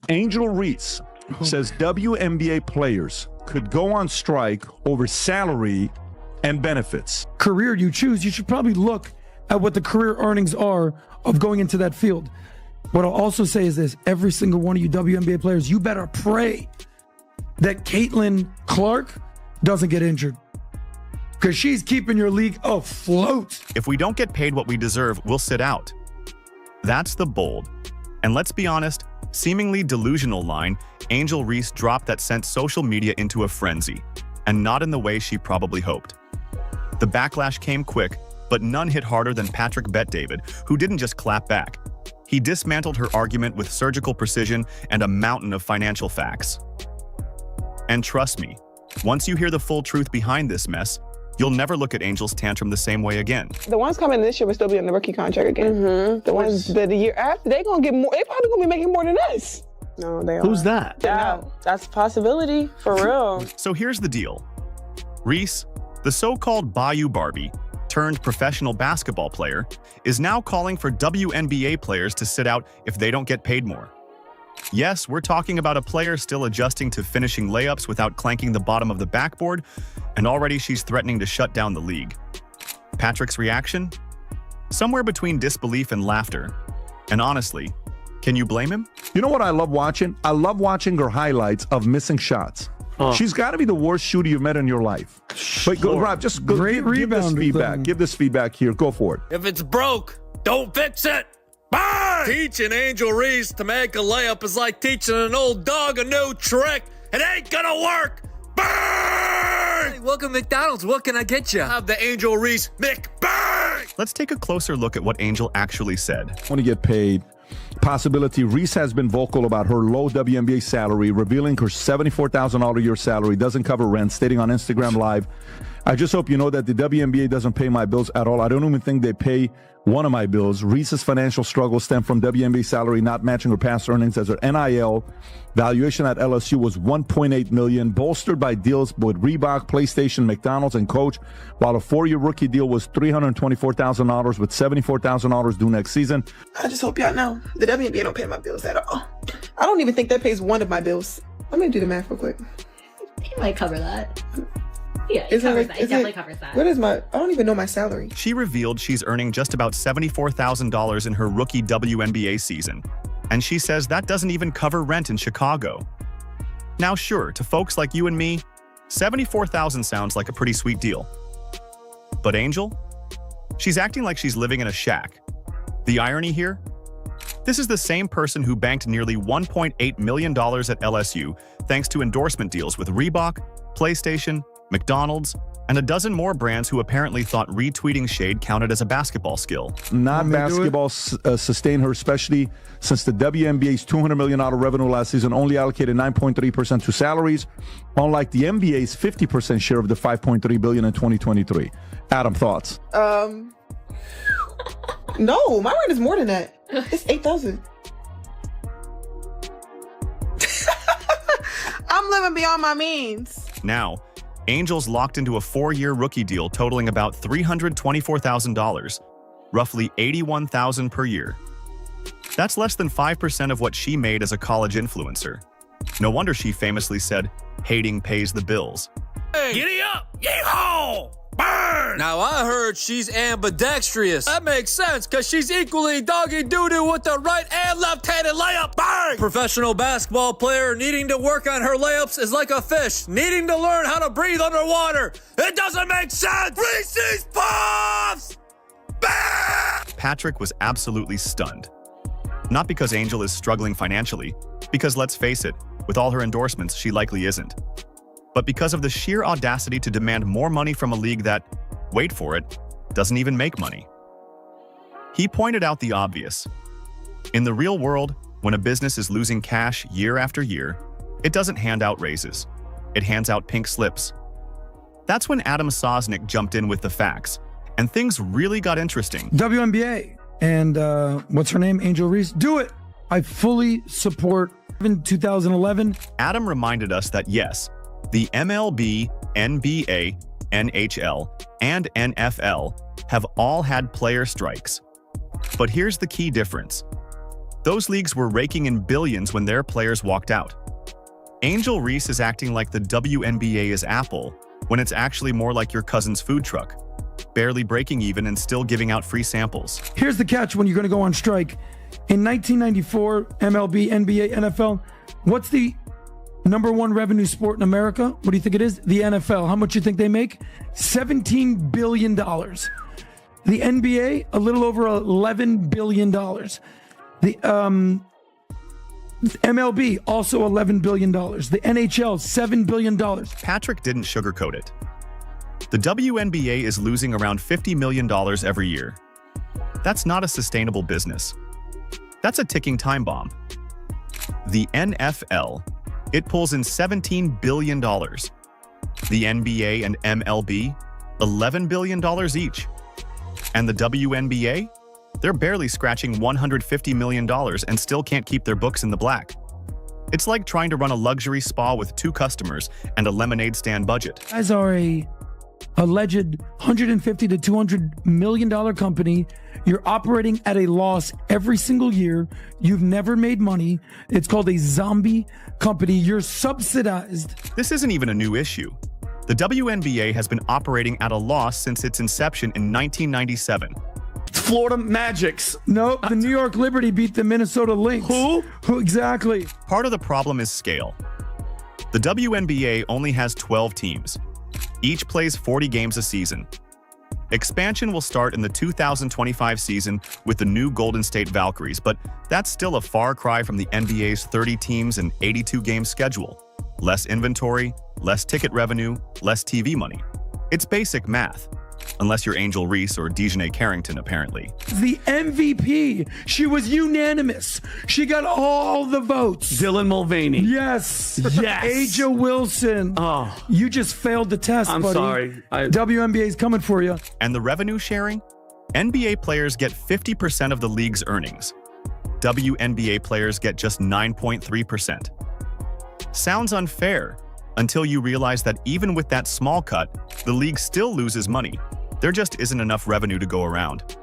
Angel Reese says WNBA players could go on strike over salary and benefits. Career you choose, you should probably look at what the career earnings are of going into that field. What I'll also say is this: every single one of you WNBA players, you better pray that Caitlin Clark doesn't get injured, because she's keeping your league afloat. If we don't get paid what we deserve, we'll sit out. That's the bold, and let's be honest, seemingly delusional line Angel Reese dropped that sent social media into a frenzy, and not in the way she probably hoped. The backlash came quick, but none hit harder than Patrick Bet-David, who didn't just clap back. He dismantled her argument with surgical precision and a mountain of financial facts. And trust me, once you hear the full truth behind this mess, you'll never look at Angel's tantrum the same way again. The ones coming this year will still be on the rookie contract again. The ones that the year after, they gonna get more. They probably gonna be making more than us. No, they are. Who's that? Yeah, that's a possibility, for real. So here's the deal. Reese, the so-called Bayou Barbie, turned professional basketball player, is now calling for WNBA players to sit out if they don't get paid more. Yes, we're talking about a player still adjusting to finishing layups without clanking the bottom of the backboard, and already she's threatening to shut down the league. Patrick's reaction? Somewhere between disbelief and laughter. And honestly, can you blame him? You know what I love watching? I love watching her highlights of missing shots. She's got to be the worst shooter you've met in your life. But go, Rob, just go, give this feedback. Give this feedback here. Go for it. If it's broke, don't fix it. Bang! Teaching Angel Reese to make a layup is like teaching an old dog a new trick. It ain't gonna work. Bang! Hey, welcome to McDonald's. What can I get you? Have the Angel Reese McBang! Let's take a closer look at what Angel actually said. Want to get paid. Possibility. Reese has been vocal about her low WNBA salary, revealing her $74,000 a year salary doesn't cover rent, stating on Instagram Live, "I just hope you know that the WNBA doesn't pay my bills at all. I don't even think they pay one of my bills." Reese's financial struggles stem from WNBA salary not matching her past earnings, as her NIL valuation at LSU was $1.8 million, bolstered by deals with Reebok, PlayStation, McDonald's, and Coach, while a 4-year rookie deal was $324,000 with $74,000 due next season. I just hope y'all know the WNBA don't pay my bills at all. I don't even think that pays one of my bills. I'm gonna do the math real quick. He might cover that. Yeah, it definitely covers that. What is I don't even know my salary. She revealed she's earning just about $74,000 in her rookie WNBA season. And she says that doesn't even cover rent in Chicago. Now sure, to folks like you and me, $74,000 sounds like a pretty sweet deal. But Angel? She's acting like she's living in a shack. The irony here? This is the same person who banked nearly $1.8 million at LSU thanks to endorsement deals with Reebok, PlayStation, McDonald's, and a dozen more brands who apparently thought retweeting shade counted as a basketball skill. Not basketball sustained her, especially since the WNBA's $200 million revenue last season only allocated 9.3% to salaries, unlike the NBA's 50% share of the $5.3 billion in 2023. Adam, thoughts? No, my rent is more than that. It's $8,000. I'm living beyond my means. Now, Angel's locked into a 4-year rookie deal totaling about $324,000, roughly $81,000 per year. That's less than 5% of what she made as a college influencer. No wonder she famously said, "Hating pays the bills." Hey, giddy up! Yeehaw! Burn! Now I heard she's ambidextrous. That makes sense, because she's equally doggy doo-doo with the right and left-handed layup. Bang! Professional basketball player needing to work on her layups is like a fish needing to learn how to breathe underwater. It doesn't make sense! Reese's Puffs! Bang! Patrick was absolutely stunned. Not because Angel is struggling financially, because let's face it, with all her endorsements, she likely isn't. But because of the sheer audacity to demand more money from a league that, wait for it, doesn't even make money. He pointed out the obvious. In the real world, when a business is losing cash year after year, it doesn't hand out raises. It hands out pink slips. That's when Adam Sosnick jumped in with the facts, and things really got interesting. WNBA and what's her name? Angel Reese. Do it. I fully support. In 2011, Adam reminded us that yes, the MLB, NBA, NHL, and NFL have all had player strikes. But here's the key difference. Those leagues were raking in billions when their players walked out. Angel Reese is acting like the WNBA is Apple, when it's actually more like your cousin's food truck, barely breaking even and still giving out free samples. Here's the catch when you're going to go on strike. In 1994, MLB, NBA, NFL, what's the #1 revenue sport in America? What do you think it is? The NFL. How much do you think they make? $17 billion. The NBA, a little over $11 billion. The MLB, also $11 billion. The NHL, $7 billion. Patrick didn't sugarcoat it. The WNBA is losing around $50 million every year. That's not a sustainable business. That's a ticking time bomb. The NFL, it pulls in $17 billion. The NBA and MLB, $11 billion each. And the WNBA, they're barely scratching $150 million and still can't keep their books in the black. It's like trying to run a luxury spa with 2 customers and a lemonade stand budget. Guys are a alleged $150 to $200 million company. You're operating at a loss every single year. You've never made money. It's called a zombie company. You're subsidized. This isn't even a new issue. The WNBA has been operating at a loss since its inception in 1997. Florida Magics. No, the New York Liberty beat the Minnesota Lynx. Who? Exactly. Part of the problem is scale. The WNBA only has 12 teams. Each plays 40 games a season. Expansion will start in the 2025 season with the new Golden State Valkyries, but that's still a far cry from the NBA's 30 teams and 82-game schedule. Less inventory, less ticket revenue, less TV money. It's basic math. Unless you're Angel Reese or Dejanay Carrington, apparently. The MVP. She was unanimous. She got all the votes. Dylan Mulvaney. Yes. Yes. Aja Wilson. Oh. You just failed the test, I'm buddy. sorry. WNBA is coming for you. And the revenue sharing? NBA players get 50% of the league's earnings. WNBA players get just 9.3%. Sounds unfair until you realize that even with that small cut, the league still loses money. There just isn't enough revenue to go around.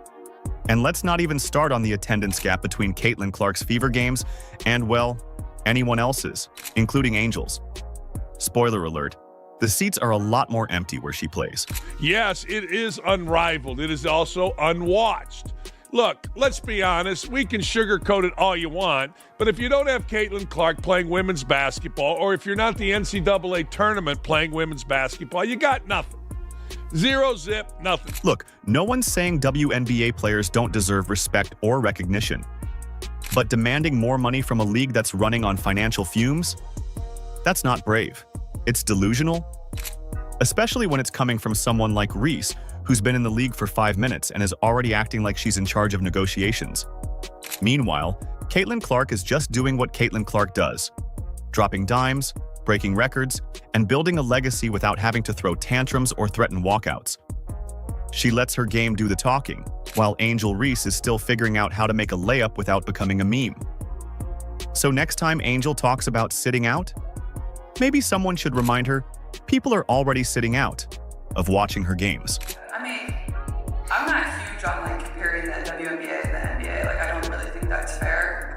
And let's not even start on the attendance gap between Caitlin Clark's Fever games and, well, anyone else's, including Angel's. Spoiler alert, the seats are a lot more empty where she plays. Yes, it is unrivaled. It is also unwatched. Look, let's be honest, we can sugarcoat it all you want, but if you don't have Caitlin Clark playing women's basketball, or if you're not the NCAA tournament playing women's basketball, you got nothing. Zero, zip, nothing. Look, no one's saying WNBA players don't deserve respect or recognition. But demanding more money from a league that's running on financial fumes? That's not brave. It's delusional. Especially when it's coming from someone like Reese, who's been in the league for 5 minutes and is already acting like she's in charge of negotiations. Meanwhile, Caitlin Clark is just doing what Caitlin Clark does, dropping dimes, breaking records, and building a legacy without having to throw tantrums or threaten walkouts. She lets her game do the talking, while Angel Reese is still figuring out how to make a layup without becoming a meme. So next time Angel talks about sitting out, maybe someone should remind her people are already sitting out of watching her games. I mean, I'm not huge on like comparing the WNBA and the NBA. Like, I don't really think that's fair.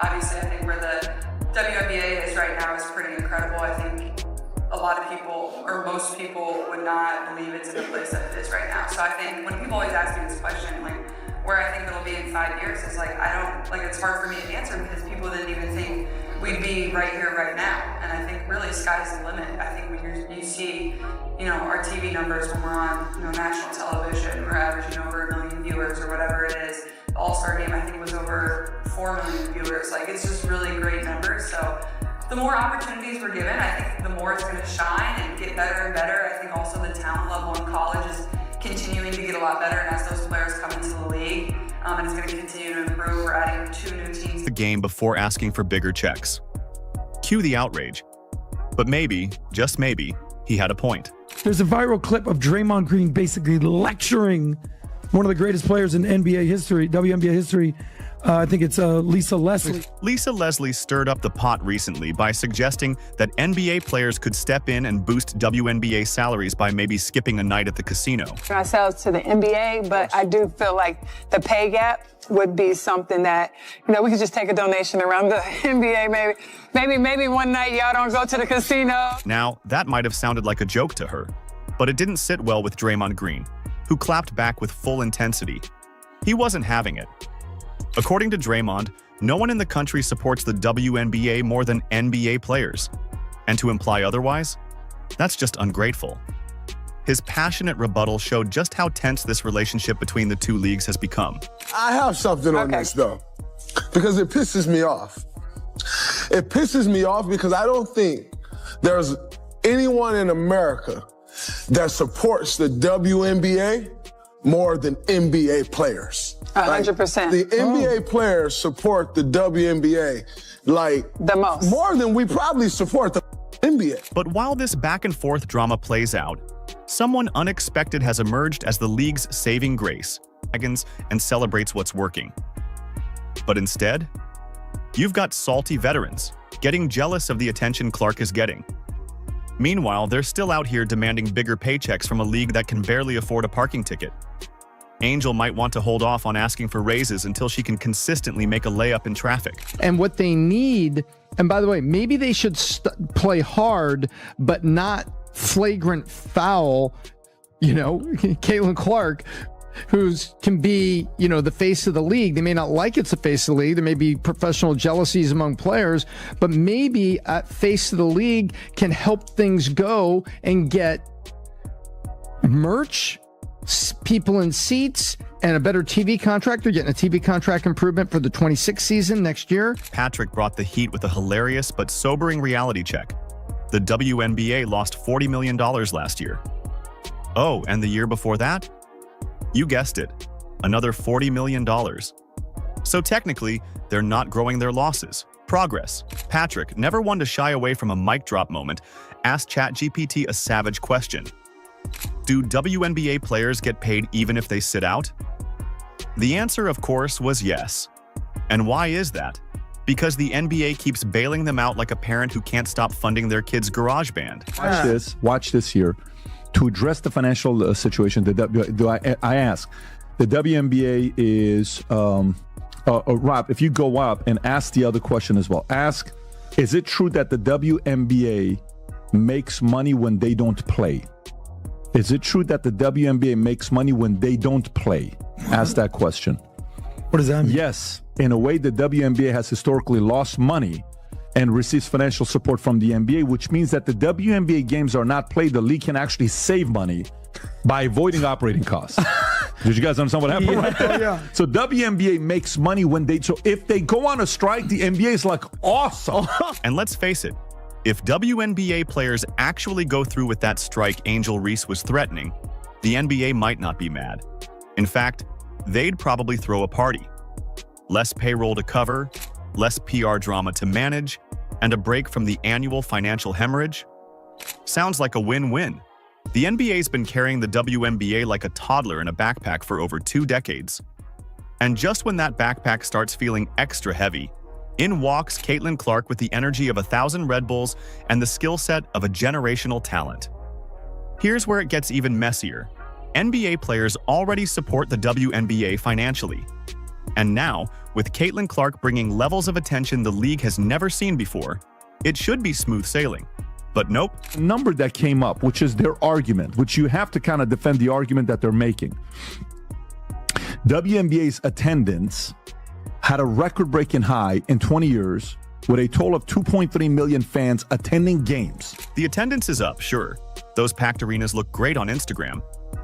Obviously, I think where the WNBA is right now is pretty incredible. I think a lot of people, or most people, would not believe it's in the place that it is right now. So I think when people always ask me this question, like where I think it'll be in 5 years, is like it's hard for me to answer because people didn't even think we'd be right here, right now. And I think really sky's the limit. I think when you see, our TV numbers when we're on, national television, we're averaging over 1 million viewers or whatever it is. The All-Star game, I think, was over 4 million viewers. Like, it's just really great numbers. So the more opportunities we're given, I think the more it's going to shine and get better and better. I think also the talent level in college is continuing to get a lot better. And as those players come into the league, and it's going to continue to improve. We're adding 2 new teams. The game before asking for bigger checks. Cue the outrage. But maybe, just maybe, he had a point. There's a viral clip of Draymond Green basically lecturing one of the greatest players in NBA history, WNBA history. I think it's Lisa Leslie. Lisa Leslie stirred up the pot recently by suggesting that NBA players could step in and boost WNBA salaries by maybe skipping a night at the casino. Ourselves to the NBA, but I do feel like the pay gap would be something that, we could just take a donation around the NBA. Maybe one night y'all don't go to the casino. Now, that might have sounded like a joke to her, but it didn't sit well with Draymond Green, who clapped back with full intensity. He wasn't having it. According to Draymond, no one in the country supports the WNBA more than NBA players. And to imply otherwise, that's just ungrateful. His passionate rebuttal showed just how tense this relationship between the two leagues has become. I have something on this, though, because it pisses me off. It pisses me off because I don't think there's anyone in America that supports the WNBA more than NBA players. 100%. The NBA players support the WNBA like the most. More than we probably support the NBA. But while this back and forth drama plays out, someone unexpected has emerged as the league's saving grace, and celebrates what's working. But instead, you've got salty veterans getting jealous of the attention Clark is getting. Meanwhile, they're still out here demanding bigger paychecks from a league that can barely afford a parking ticket. Angel might want to hold off on asking for raises until she can consistently make a layup in traffic. And what they need, and by the way, maybe they should play hard, but not flagrant foul, Caitlin Clark, can be, the face of the league. They may not like it's the face of the league. There may be professional jealousies among players, but maybe at face of the league can help things go and get merch, people in seats, and a better TV contract. They're getting a TV contract improvement for the 26th season next year. Patrick brought the heat with a hilarious but sobering reality check. The WNBA lost $40 million last year. Oh, and the year before that? You guessed it, another $40 million. So technically, they're not growing their losses. Progress. Patrick, never one to shy away from a mic drop moment, asked ChatGPT a savage question. Do WNBA players get paid even if they sit out? The answer, of course, was yes. And why is that? Because the NBA keeps bailing them out like a parent who can't stop funding their kid's garage band. Watch this here. To address the financial situation, I ask, the WNBA is, Rob, if you go up and ask the other question as well, ask, is it true that the WNBA makes money when they don't play? Is it true that the WNBA makes money when they don't play? Ask that question. What does that mean? Yes. In a way, the WNBA has historically lost money and receives financial support from the NBA, which means that the WNBA games are not played. The league can actually save money by avoiding operating costs. Did you guys understand what happened right there? Yeah. So WNBA makes money so if they go on a strike, the NBA is like, awesome. And let's face it, if WNBA players actually go through with that strike Angel Reese was threatening, the NBA might not be mad. In fact, they'd probably throw a party. Less payroll to cover, less PR drama to manage, and a break from the annual financial hemorrhage? Sounds like a win-win. The NBA's been carrying the WNBA like a toddler in a backpack for over 2 decades. And just when that backpack starts feeling extra heavy, in walks Caitlin Clark with the energy of 1,000 Red Bulls and the skill set of a generational talent. Here's where it gets even messier. NBA players already support the WNBA financially. And now, with Caitlin Clark bringing levels of attention the league has never seen before, it should be smooth sailing. But nope. Number that came up, which is their argument, which you have to kind of defend the argument that they're making. WNBA's attendance had a record-breaking high in 20 years with a total of 2.3 million fans attending games. The attendance is up, sure. Those packed arenas look great on Instagram.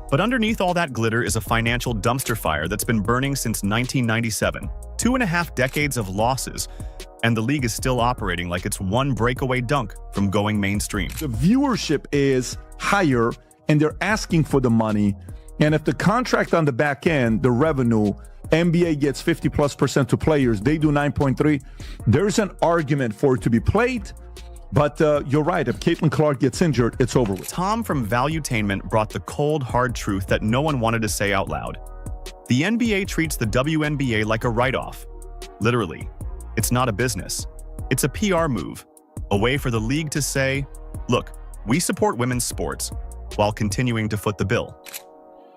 But underneath all that glitter is a financial dumpster fire that's been burning since 1997. 2.5 decades of losses, and the league is still operating like it's one breakaway dunk from going mainstream. The viewership is higher, and they're asking for the money. And if the contract on the back end, the revenue, NBA gets 50+% to players, they do 9.3. There's an argument for it to be played. But you're right, if Caitlin Clark gets injured, it's over with. Tom from Valuetainment brought the cold, hard truth that no one wanted to say out loud. The NBA treats the WNBA like a write-off. Literally, it's not a business. It's a PR move, a way for the league to say, look, we support women's sports, while continuing to foot the bill.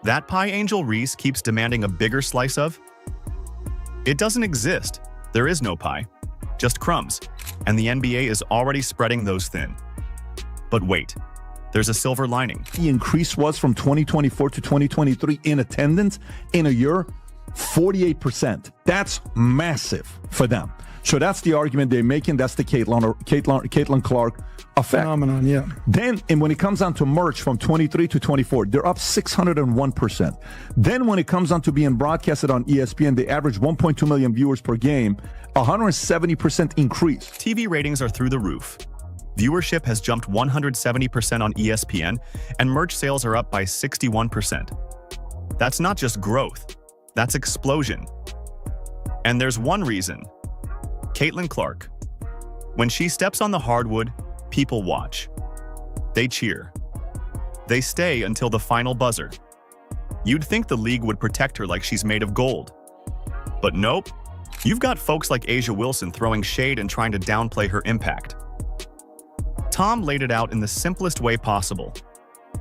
That pie Angel Reese keeps demanding a bigger slice of? It doesn't exist. There is no pie, just crumbs, and the NBA is already spreading those thin. But wait, there's a silver lining. The increase was from 2024 to 2023 in attendance in a year, 48%. That's massive for them. So that's the argument they're making. That's the Caitlin Clark effect. Phenomenon, yeah. Then, and when it comes down to merch from 23 to 24, they're up 601%. Then when it comes down to being broadcasted on ESPN, they average 1.2 million viewers per game, 170% increase. TV ratings are through the roof. Viewership has jumped 170% on ESPN, and merch sales are up by 61%. That's not just growth, that's explosion. And there's one reason. Caitlin Clark. When she steps on the hardwood, people watch. They cheer. They stay until the final buzzer. You'd think the league would protect her like she's made of gold. But nope. You've got folks like A'ja Wilson throwing shade and trying to downplay her impact. Tom laid it out in the simplest way possible.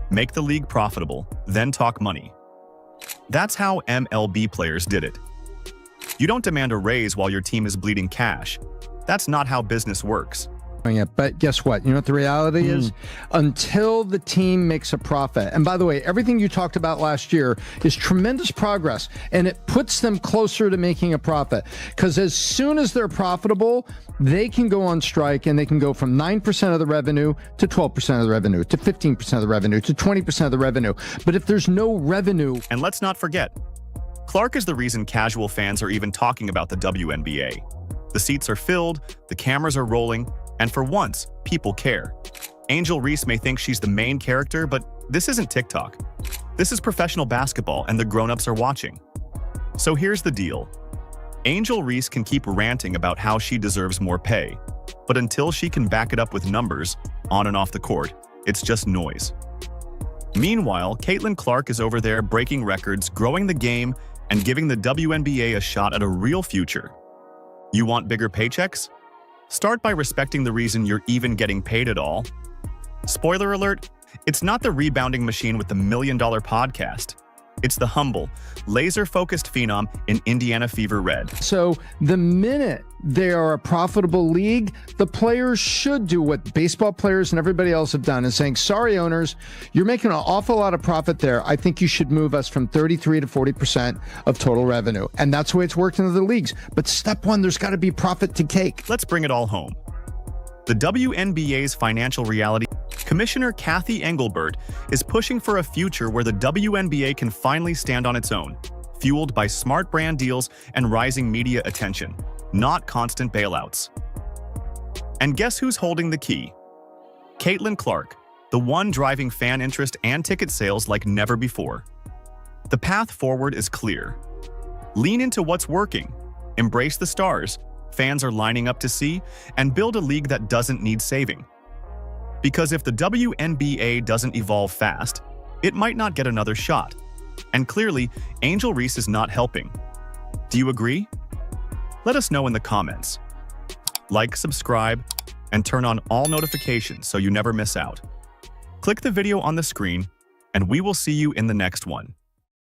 Make the league profitable, then talk money. That's how MLB players did it. You don't demand a raise while your team is bleeding cash. That's not how business works. But guess what? You know what the reality is? Until the team makes a profit. And by the way, everything you talked about last year is tremendous progress, and it puts them closer to making a profit. Because as soon as they're profitable, they can go on strike, and they can go from 9% of the revenue to 12% of the revenue to 15% of the revenue to 20% of the revenue. But if there's no revenue... And let's not forget, Clark is the reason casual fans are even talking about the WNBA. The seats are filled, the cameras are rolling, and for once, people care. Angel Reese may think she's the main character, but this isn't TikTok. This is professional basketball, and the grown-ups are watching. So here's the deal. Angel Reese can keep ranting about how she deserves more pay, but until she can back it up with numbers, on and off the court, it's just noise. Meanwhile, Caitlin Clark is over there breaking records, growing the game, and giving the WNBA a shot at a real future. You want bigger paychecks? Start by respecting the reason you're even getting paid at all. Spoiler alert, it's not the rebounding machine with the $1 million podcast. It's the humble, laser-focused phenom in Indiana Fever Red. So the minute they are a profitable league, the players should do what baseball players and everybody else have done, is saying, sorry, owners, you're making an awful lot of profit there. I think you should move us from 33 to 40% of total revenue. And that's the way it's worked in the leagues. But step one, there's got to be profit to cake. Let's bring it all home. The WNBA's financial reality, Commissioner Kathy Engelbert is pushing for a future where the WNBA can finally stand on its own, fueled by smart brand deals and rising media attention, not constant bailouts. And guess who's holding the key? Caitlin Clark, the one driving fan interest and ticket sales like never before. The path forward is clear. Lean into what's working, embrace the stars fans are lining up to see, and build a league that doesn't need saving. Because if the WNBA doesn't evolve fast, it might not get another shot. And clearly, Angel Reese is not helping. Do you agree? Let us know in the comments. Like, subscribe, and turn on all notifications so you never miss out. Click the video on the screen, and we will see you in the next one.